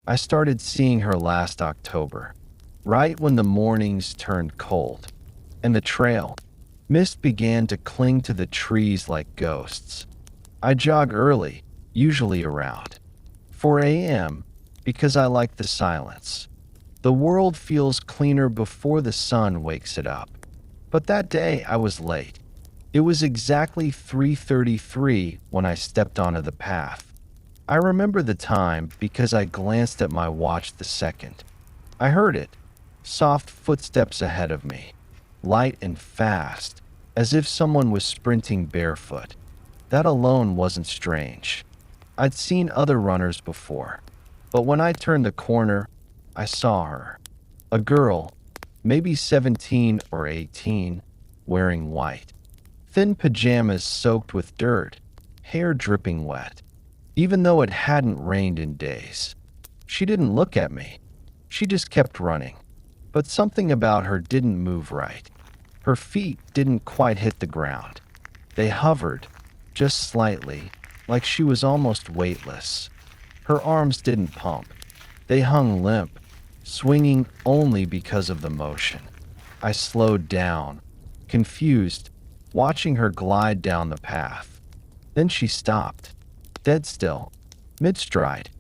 I started seeing her last October, right when the mornings turned cold, and the trail. Mist began to cling to the trees like ghosts. I jog early, usually around 4 a.m., because I like the silence. The world feels cleaner before the sun wakes it up. But that day I was late. It was exactly 3:33 when I stepped onto the path. I remember the time because I glanced at my watch the second. I heard it. Soft footsteps ahead of me. Light and fast, as if someone was sprinting barefoot. That alone wasn't strange. I'd seen other runners before, but when I turned the corner, I saw her. A girl, maybe 17 or 18, wearing white. Thin pajamas soaked with dirt, hair dripping wet. Even though it hadn't rained in days. She didn't look at me. She just kept running. But something about her didn't move right. Her feet didn't quite hit the ground. They hovered, just slightly, like she was almost weightless. Her arms didn't pump. They hung limp, swinging only because of the motion. I slowed down, confused, watching her glide down the path. Then she stopped, dead still, mid-stride,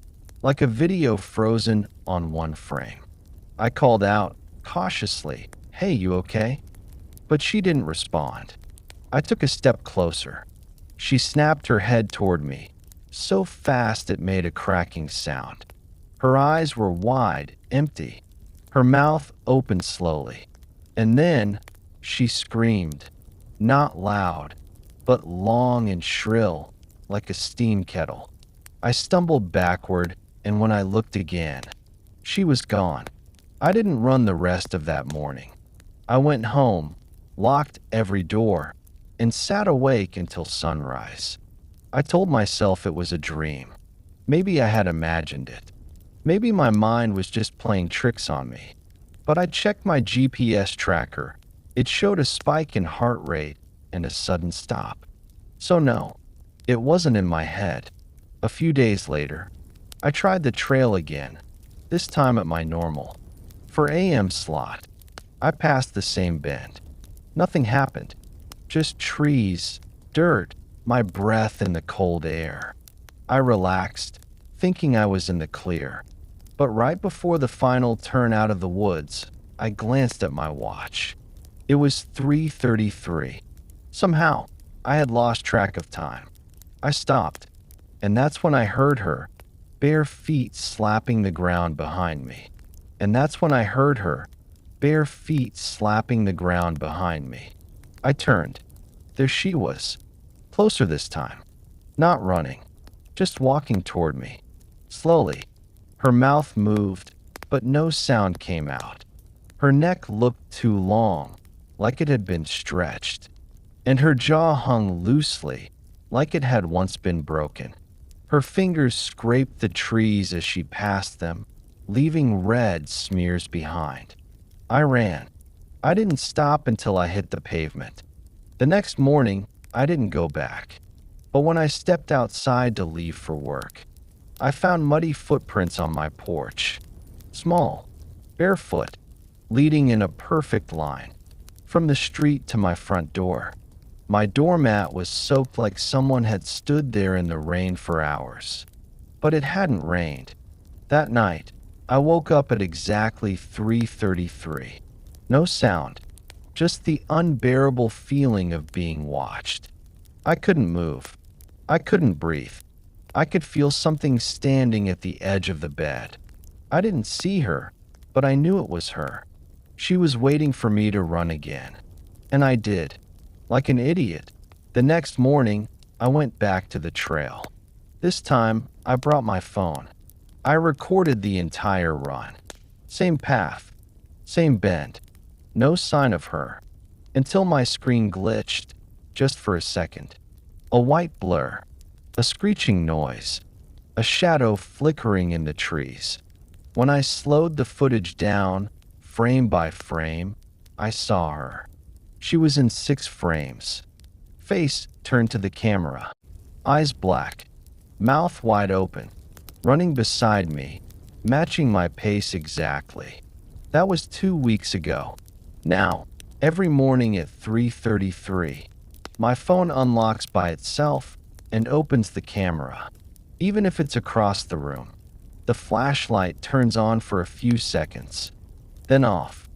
like a video frozen on one frame. I called out, cautiously, "Hey, you okay?" But she didn't respond. I took a step closer. She snapped her head toward me, so fast it made a cracking sound. Her eyes were wide, empty. Her mouth opened slowly. And then she screamed, not loud, but long and shrill, like a steam kettle. I stumbled backward, and when I looked again, she was gone. I didn't run the rest of that morning. I went home, locked every door, and sat awake until sunrise. I told myself it was a dream. Maybe I had imagined it. Maybe my mind was just playing tricks on me. But I checked my GPS tracker. It showed a spike in heart rate and a sudden stop. So no, it wasn't in my head. A few days later, I tried the trail again, this time at my normal 4 a.m. slot. I passed the same bend. Nothing happened. Just trees, dirt, my breath in the cold air. I relaxed, thinking I was in the clear. But right before the final turn out of the woods, I glanced at my watch. It was 3:33. Somehow, I had lost track of time. I stopped, and that's when I heard her, bare feet slapping the ground behind me. And that's when I heard her, bare feet slapping the ground behind me. I turned. There she was, closer this time. Not running, just walking toward me. Slowly. Her mouth moved, but no sound came out. Her neck looked too long, like it had been stretched. And her jaw hung loosely, like it had once been broken. Her fingers scraped the trees as she passed them, leaving red smears behind. I ran. I didn't stop until I hit the pavement. The next morning, I didn't go back. But when I stepped outside to leave for work, I found muddy footprints on my porch. Small, barefoot, leading in a perfect line, from the street to my front door. My doormat was soaked like someone had stood there in the rain for hours. But it hadn't rained. That night, I woke up at exactly 3:33. No sound, just the unbearable feeling of being watched. I couldn't move. I couldn't breathe. I could feel something standing at the edge of the bed. I didn't see her, but I knew it was her. She was waiting for me to run again. And I did. Like an idiot. The next morning, I went back to the trail. This time, I brought my phone. I recorded the entire run. Same path. Same bend. No sign of her. Until my screen glitched, just for a second. A white blur. A screeching noise. A shadow flickering in the trees. When I slowed the footage down, frame by frame, I saw her. She was in 6 frames. Face turned to the camera. Eyes black. Mouth wide open. Running beside me. matching my pace exactly. That was 2 weeks ago. Now, every morning at 3:33, my phone unlocks by itself and opens the camera. Even if it's across the room, the flashlight turns on for a few seconds, then off.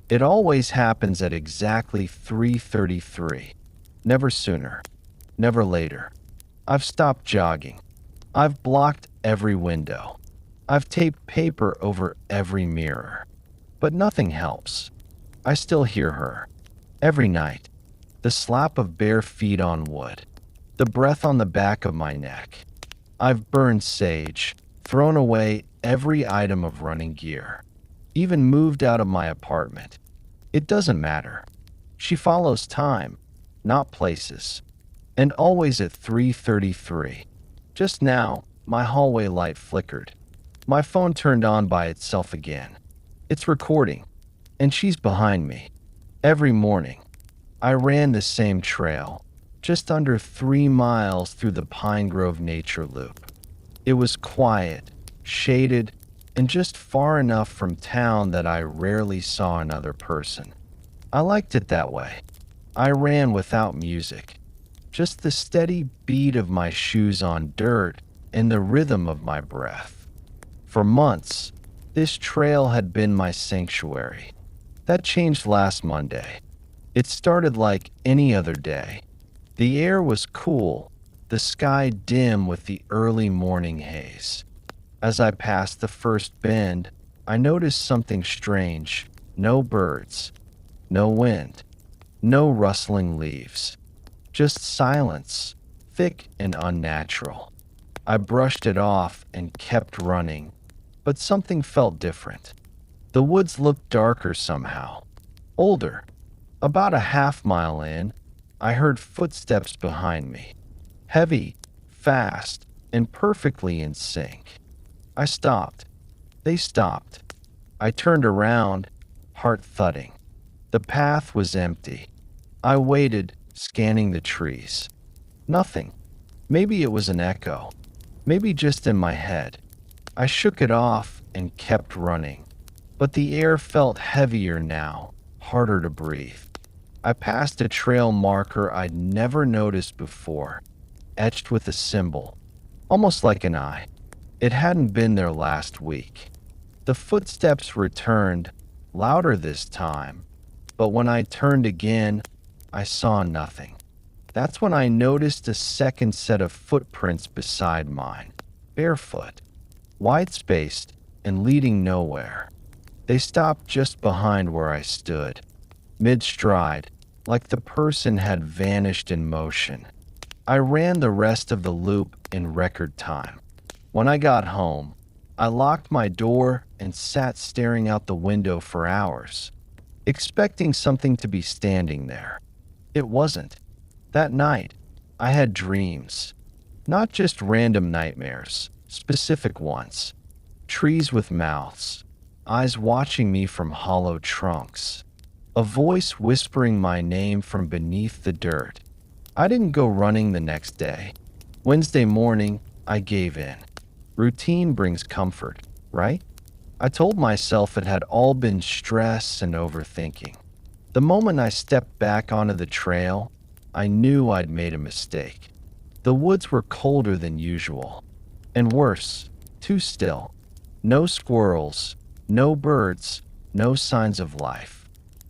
It always happens at exactly 3:33. Never sooner. Never later. I've stopped jogging. I've blocked every window. I've taped paper over every mirror. But nothing helps. I still hear her. Every night. The slap of bare feet on wood. The breath on the back of my neck. I've burned sage, thrown away every item of running gear, even moved out of my apartment. It doesn't matter. She follows time, not places. And always at 3:33. Just now, my hallway light flickered. My phone turned on by itself again. It's recording, and she's behind me. Every morning, I ran the same trail, just under 3 miles through the Pine Grove Nature Loop. It was quiet, shaded, and just far enough from town that I rarely saw another person. I liked it that way. I ran without music, just the steady beat of my shoes on dirt and the rhythm of my breath. For months, this trail had been my sanctuary. That changed last Monday. It started like any other day. The air was cool, the sky dim with the early morning haze. As I passed the first bend, I noticed something strange. No birds, no wind, no rustling leaves. Just silence, thick and unnatural. I brushed it off and kept running, but something felt different. The woods looked darker somehow, older. About a half-mile in, I heard footsteps behind me. Heavy, fast, and perfectly in sync. I stopped. They stopped. I turned around, heart thudding. The path was empty. I waited, scanning the trees. Nothing. Maybe it was an echo. Maybe just in my head. I shook it off and kept running. But the air felt heavier now, harder to breathe. I passed a trail marker I'd never noticed before, etched with a symbol, almost like an eye. It hadn't been there last week. The footsteps returned, louder this time, but when I turned again, I saw nothing. That's when I noticed a second set of footprints beside mine, barefoot, wide-spaced, and leading nowhere. They stopped just behind where I stood, mid-stride, like the person had vanished in motion. I ran the rest of the loop in record time. When I got home, I locked my door and sat staring out the window for hours, expecting something to be standing there. It wasn't. That night, I had dreams. Not just random nightmares, specific ones. Trees with mouths, eyes watching me from hollow trunks. A voice whispering my name from beneath the dirt. I didn't go running the next day. Wednesday morning, I gave in. Routine brings comfort, right? I told myself it had all been stress and overthinking. The moment I stepped back onto the trail, I knew I'd made a mistake. The woods were colder than usual. And worse, too still. No squirrels, no birds, no signs of life.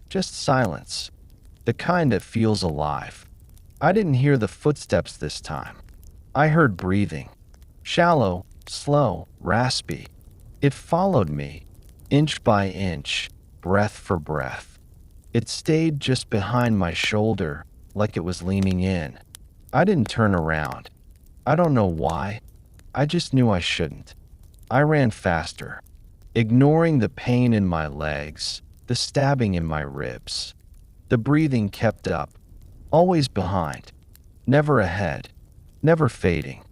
Just silence. The kind that feels alive. I didn't hear the footsteps this time. I heard breathing. Shallow, slow, raspy. It followed me, inch by inch, breath for breath. It stayed just behind my shoulder, like it was leaning in. I didn't turn around. I don't know why. I just knew I shouldn't. I ran faster, ignoring the pain in my legs, the stabbing in my ribs. The breathing kept up, always behind, never ahead, never fading.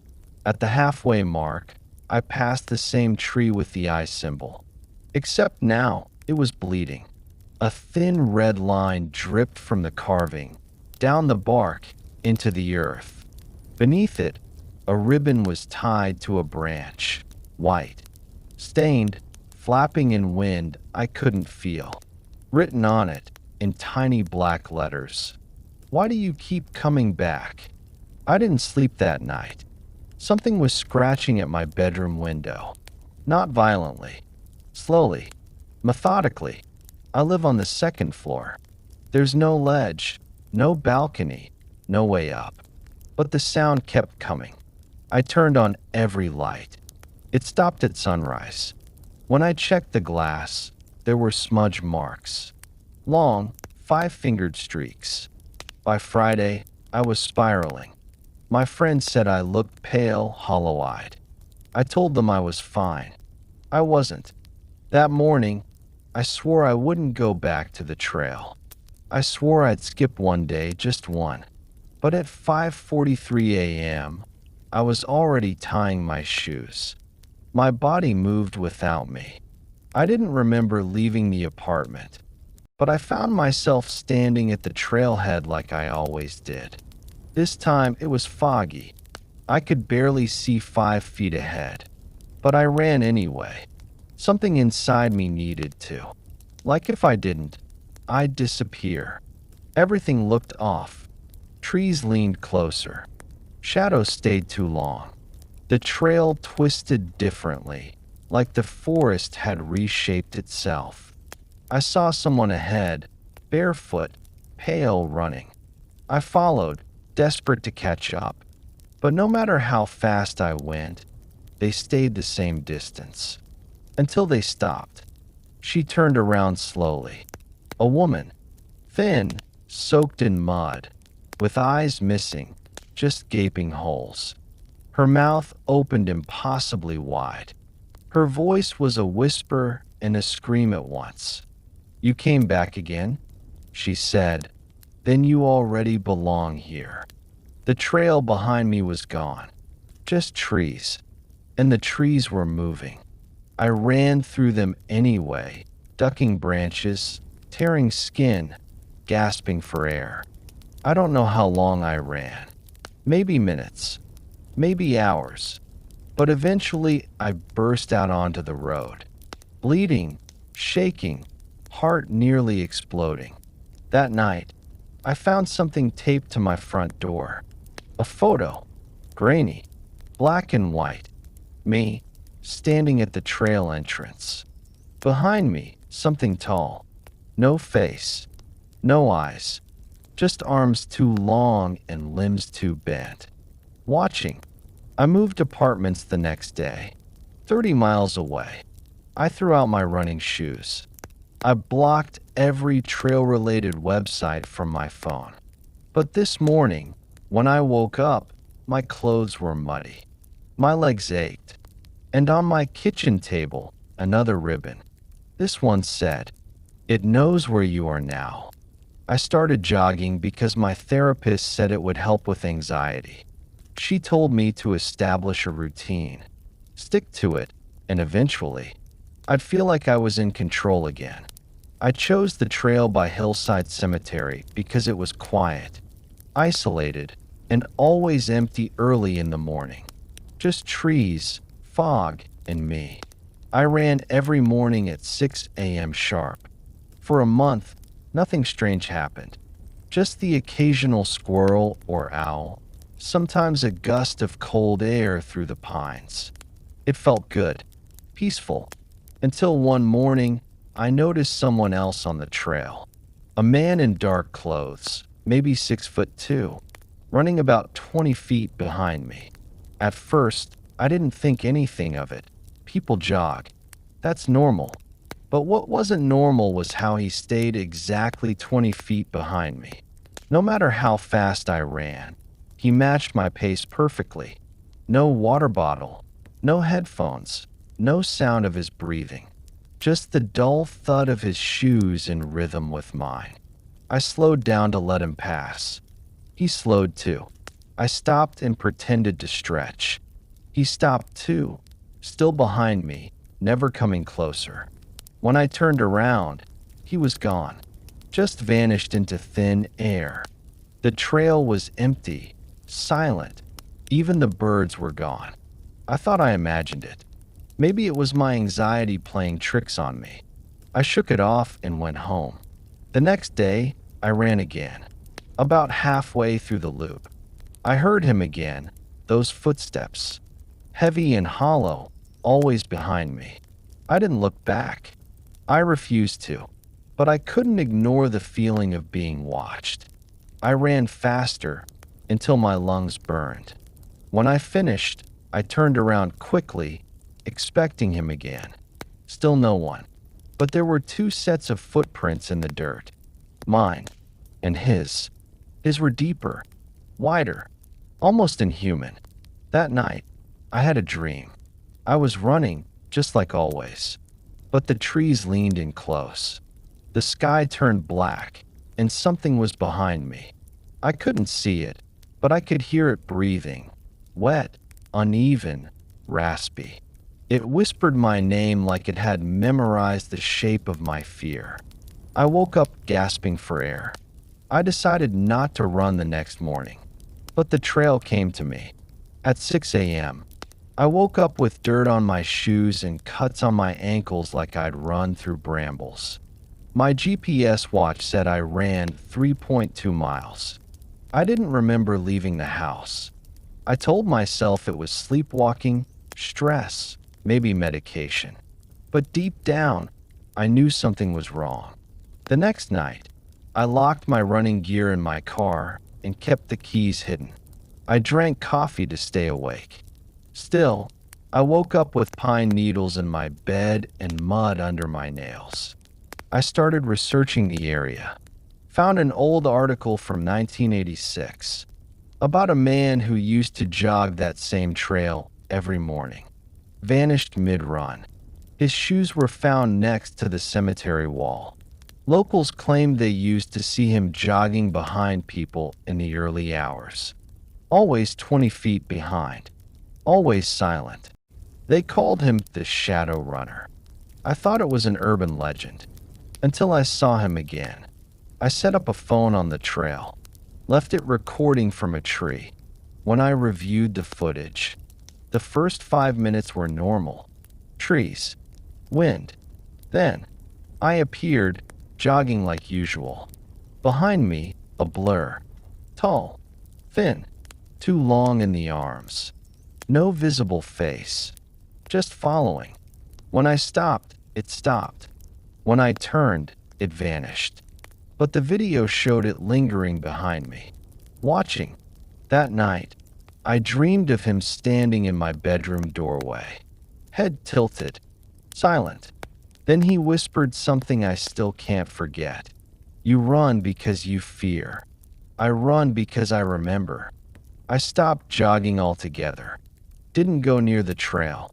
At the halfway mark, I passed the same tree with the eye symbol, except now it was bleeding. A thin red line dripped from the carving, down the bark, into the earth. Beneath it, a ribbon was tied to a branch, white, stained flapping in wind I couldn't feel. Written on it, in tiny black letters. Why do you keep coming back? I didn't sleep that night. Something was scratching at my bedroom window. Not violently. Slowly. Methodically. I live on the second floor. There's no ledge, no balcony, no way up. But the sound kept coming. I turned on every light. It stopped at sunrise. When I checked the glass, there were smudge marks. Long, 5-fingered streaks. By Friday, I was spiraling. My friends said I looked pale, hollow-eyed. I told them I was fine. I wasn't. That morning, I swore I wouldn't go back to the trail. I swore I'd skip one day, just one. But at 5:43 a.m., I was already tying my shoes. My body moved without me. I didn't remember leaving the apartment, but I found myself standing at the trailhead like I always did. This time it was foggy. I could barely see 5 feet ahead, but I ran anyway. Something inside me needed to. Like if I didn't, I'd disappear. Everything looked off. Trees leaned closer. Shadows stayed too long. The trail twisted differently, like the forest had reshaped itself. I saw someone ahead, barefoot, pale, running. I followed, desperate to catch up. But no matter how fast I went, they stayed the same distance. Until they stopped. She turned around slowly. A woman. Thin, soaked in mud, with eyes missing, just gaping holes. Her mouth opened impossibly wide. Her voice was a whisper and a scream at once. "You came back again?" she said. "Then you already belong here." The trail behind me was gone. Just trees. And the trees were moving. I ran through them anyway, ducking branches, tearing skin, gasping for air. I don't know how long I ran. Maybe minutes. Maybe hours. But eventually I burst out onto the road. Bleeding, shaking, heart nearly exploding. That night, I found something taped to my front door. A photo. Grainy. Black and white. Me, standing at the trail entrance. Behind me, something tall. No face. No eyes. Just arms too long and limbs too bent. Watching. I moved apartments the next day. 30 miles away. I threw out my running shoes. I blocked every trail-related website from my phone. But this morning, when I woke up, my clothes were muddy. My legs ached. And on my kitchen table, another ribbon. This one said, "It knows where you are now." I started jogging because my therapist said it would help with anxiety. She told me to establish a routine, stick to it, and eventually, I'd feel like I was in control again. I chose the trail by Hillside Cemetery because it was quiet, isolated, and always empty early in the morning. Just trees, fog, and me. I ran every morning at 6 a.m. sharp. For a month, nothing strange happened. Just the occasional squirrel or owl, sometimes a gust of cold air through the pines. It felt good, peaceful, until one morning I noticed someone else on the trail. A man in dark clothes, maybe 6'2", running about 20 feet behind me. At first, I didn't think anything of it. People jog. That's normal. But what wasn't normal was how he stayed exactly 20 feet behind me. No matter how fast I ran, he matched my pace perfectly. No water bottle, no headphones, no sound of his breathing. Just the dull thud of his shoes in rhythm with mine. I slowed down to let him pass. He slowed too. I stopped and pretended to stretch. He stopped too, still behind me, never coming closer. When I turned around, he was gone, just vanished into thin air. The trail was empty, silent. Even the birds were gone. I thought I imagined it. Maybe it was my anxiety playing tricks on me. I shook it off and went home. The next day, I ran again. About halfway through the loop, I heard him again, those footsteps, heavy and hollow, always behind me. I didn't look back. I refused to, but I couldn't ignore the feeling of being watched. I ran faster until my lungs burned. When I finished, I turned around quickly, expecting him again. Still no one. But there were two sets of footprints in the dirt. Mine and his. His were deeper, wider, almost inhuman. That night, I had a dream. I was running, just like always. But the trees leaned in close. The sky turned black, and something was behind me. I couldn't see it, but I could hear it breathing. Wet, uneven, raspy. It whispered my name like it had memorized the shape of my fear. I woke up gasping for air. I decided not to run the next morning, but the trail came to me. At 6 a.m., I woke up with dirt on my shoes and cuts on my ankles like I'd run through brambles. My GPS watch said I ran 3.2 miles. I didn't remember leaving the house. I told myself it was sleepwalking, stress, maybe medication. But deep down, I knew something was wrong. The next night, I locked my running gear in my car and kept the keys hidden. I drank coffee to stay awake. Still, I woke up with pine needles in my bed and mud under my nails. I started researching the area. Found an old article from 1986 about a man who used to jog that same trail every morning. Vanished mid-run. His shoes were found next to the cemetery wall. Locals claimed they used to see him jogging behind people in the early hours. Always 20 feet behind. Always silent. They called him the Shadow Runner. I thought it was an urban legend, until I saw him again. I set up a phone on the trail, left it recording from a tree. When I reviewed the footage, the first 5 minutes were normal. Trees, wind. Then, I appeared, jogging like usual. Behind me, a blur. Tall, thin, too long in the arms. No visible face. Just following. When I stopped, it stopped. When I turned, it vanished. But the video showed it lingering behind me. Watching. That night, I dreamed of him standing in my bedroom doorway. Head tilted. Silent. Then he whispered something I still can't forget. You run because you fear. I run because I remember. I stopped jogging altogether. Didn't go near the trail.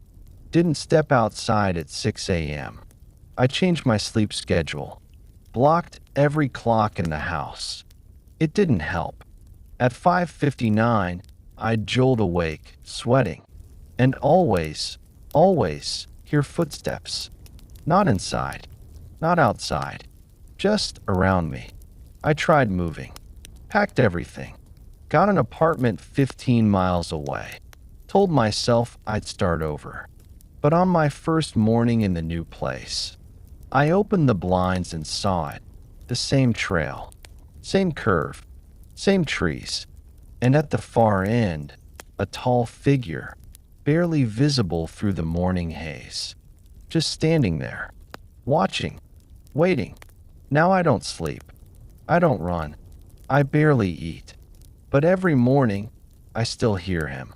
Didn't step outside at 6 a.m. I changed my sleep schedule. Blocked every clock in the house. It didn't help. At 5:59, I'd jolt awake, sweating. And always hear footsteps. Not inside. Not outside. Just around me. I tried moving. Packed everything. Got an apartment 15 miles away. Told myself I'd start over. But on my first morning in the new place, I opened the blinds and saw it. The same trail. Same curve. Same trees. And at the far end, a tall figure, barely visible through the morning haze. Just standing there. Watching. Waiting. Now I don't sleep. I don't run. I barely eat. But every morning, I still hear him.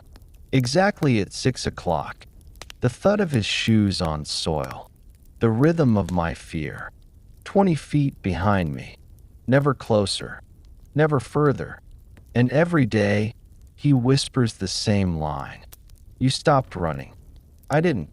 Exactly at 6 o'clock, the thud of his shoes on soil. The rhythm of my fear. 20 feet behind me. Never closer. Never further. And every day, he whispers the same line. You stopped running. I didn't.